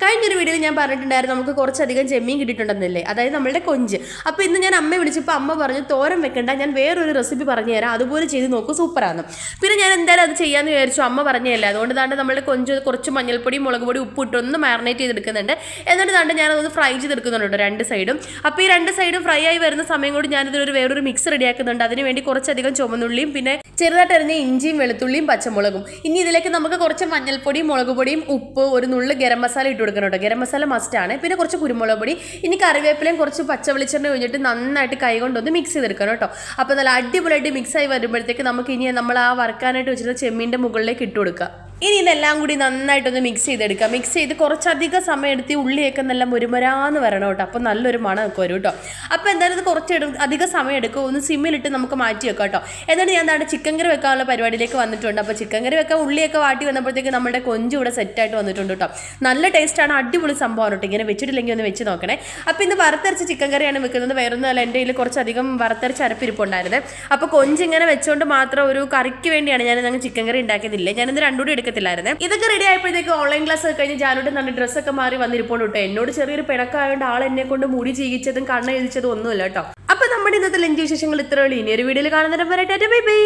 കഴിഞ്ഞൊരു വീഡിയോയിൽ ഞാൻ പറഞ്ഞിട്ടുണ്ടായിരുന്നു നമുക്ക് കുറച്ചധികം ചെമ്മീൻ കിട്ടിയിട്ടുണ്ടെന്നല്ലേ, അതായത് നമ്മളുടെ കൊഞ്ച്. അപ്പോൾ ഇന്ന് ഞാൻ അമ്മയെ വിളിച്ചപ്പോൾ അമ്മ പറഞ്ഞു തോരൻ വെക്കണ്ട, ഞാൻ വേറൊരു റെസിപ്പി പറഞ്ഞു തരാം, അതുപോലെ ചെയ്ത് നോക്കൂ, സൂപ്പറാണ്. പിന്നെ ഞാൻ എന്തായാലും അത് ചെയ്യാമെന്ന് വിചാരിച്ചു, അമ്മ പറഞ്ഞതല്ലേ. അതുകൊണ്ട് താണ്ട് നമ്മളുടെ കൊഞ്ച് കുറച്ച് മഞ്ഞൾപ്പൊടി മുളക് പൊടി ഉപ്പ് ഇട്ട് ഒന്ന് മാറിനേറ്റ് ചെയ്തെടുക്കുന്നുണ്ട്. എന്നിട്ട് താണ്ട് ഞാനതൊന്ന് ഫ്രൈ ചെയ്തെടുക്കുന്നുണ്ട് രണ്ട് സൈഡും. അപ്പോൾ ഈ രണ്ട് സൈഡും ഫ്രൈ ആയി വരുന്ന സമയം കൊണ്ട് ഞാനിതൊരു വേറൊരു മിക്സ് റെഡിയാക്കുന്നുണ്ട്. അതിന് വേണ്ടി കുറച്ചധികം ചുവന്നുള്ളിയും പിന്നെ ചെറുതായിട്ട് എറിഞ്ഞ ഇഞ്ചിയും വെളുത്തുള്ളിയും പച്ചമുളകും. ഇനി ഇതിലേക്ക് നമുക്ക് കുറച്ച് മഞ്ഞൾപ്പൊടിയും മുളക് പൊടിയും ഉപ്പ് ഒരു നുള്ളു ഗരം മസാല ഇട്ട് കൊടുക്കണം കേട്ടോ. ഗരം മസാല മസ്റ്റാണ്. പിന്നെ കുറച്ച് കുരുമുളക് പൊടി, ഇനി കറിവേപ്പിലയും കുറച്ച് പച്ച വെളിച്ചെണ്ണ ഒഴിച്ചിട്ട് നന്നായിട്ട് കൈ കൊണ്ടൊന്ന് മിക്സ് ചെയ്തെടുക്കണം കേട്ടോ. അപ്പോൾ നല്ല അടിപൊളിയായിട്ട് മിക്സായി വരുമ്പോഴത്തേക്ക് നമുക്ക് ഇനി നമ്മൾ ആ വറുക്കാനായിട്ട് വെച്ചിട്ട് ചെമ്മീൻ്റെ മുകളിലേക്ക് ഇട്ട് കൊടുക്കുക. ഇനി ഇതെല്ലാം കൂടി നന്നായിട്ടൊന്ന് മിക്സ് ചെയ്തെടുക്കുക. മിക്സ് ചെയ്ത് കുറച്ചധികം സമയം എടുത്ത് ഉള്ളിയൊക്കെ നല്ല മുരുമുരാന്ന് വരണം കേട്ടോ. അപ്പോൾ നല്ലൊരു മണമൊക്കെ വരും കേട്ടോ. അപ്പോൾ എന്തായാലും ഇത് കുറച്ച് അധികം സമയം എടുക്കും. ഒന്ന് സിമ്മിലിട്ട് നമുക്ക് മാറ്റി വെക്കാം കേട്ടോ. എന്നിട്ട് ഞാൻ എന്താണ് ചിക്കൻ കറി വെക്കാനുള്ള പരിപാടിയിലേക്ക് വന്നിട്ടുണ്ട്. അപ്പോൾ ചിക്കൻ കറി വെക്കാൻ ഉള്ളിയൊക്കെ വാട്ടി വന്നപ്പോഴത്തേക്ക് നമ്മുടെ കൊഞ്ച് ഇവിടെ സെറ്റായിട്ട് വന്നിട്ടുണ്ട് കേട്ടോ. നല്ല ടേസ്റ്റാണ്, അടിപൊളി സംഭവമാണ് കേട്ടോ. ഇങ്ങനെ വെച്ചിട്ടില്ലെങ്കിൽ ഒന്ന് വെച്ച് നോക്കണേ. അപ്പോൾ ഇന്ന് വറുത്തരച്ച് ചിക്കൻ കറിയാണ് വെക്കുന്നത്. വേറൊന്നുമല്ല, എൻ്റെ കയ്യിൽ കുറച്ചധികം വറുത്തരച്ച് അരപ്പിരിപ്പുണ്ടായിരുന്നത്. അപ്പോൾ കൊഞ്ച് ഇങ്ങനെ വെച്ചുകൊണ്ട് മാത്രം ഒരു കറിക്ക് വേണ്ടിയാണ് ഞാൻ ചിക്കൻ കറി ഉണ്ടാക്കിയതില്ലേ. ഞാനിന്ന് രണ്ടും കൂടി എടുക്കത്തില്ലായിരുന്നു. ഇതൊക്കെ റെഡി ആയപ്പോഴത്തേക്ക് ഓൺലൈൻ ക്ലാസ് ഒക്കെ കഴിഞ്ഞ് ജാനോട്ട് നല്ല ഡ്രസ്സൊക്കെ മാറി വന്നിരിപ്പോണ്ട് കേട്ടോ. എന്നോട് ചെറിയൊരു പിണക്കായതുകൊണ്ട് ആൾ എന്നെ കൊണ്ട് മുടി ചീകിച്ചതും കണ്ണ് എഴുതിച്ചതും ഒന്നുമില്ല കേട്ടോ. അപ്പൊ നമ്മുടെ ഇന്നത്തെ ലഞ്ച് വിശേഷങ്ങൾ ഇത്രയുള്ളൂ. ഇനി ഒരു വീഡിയോയിൽ കാണുന്നവരെ ബൈ ബൈ.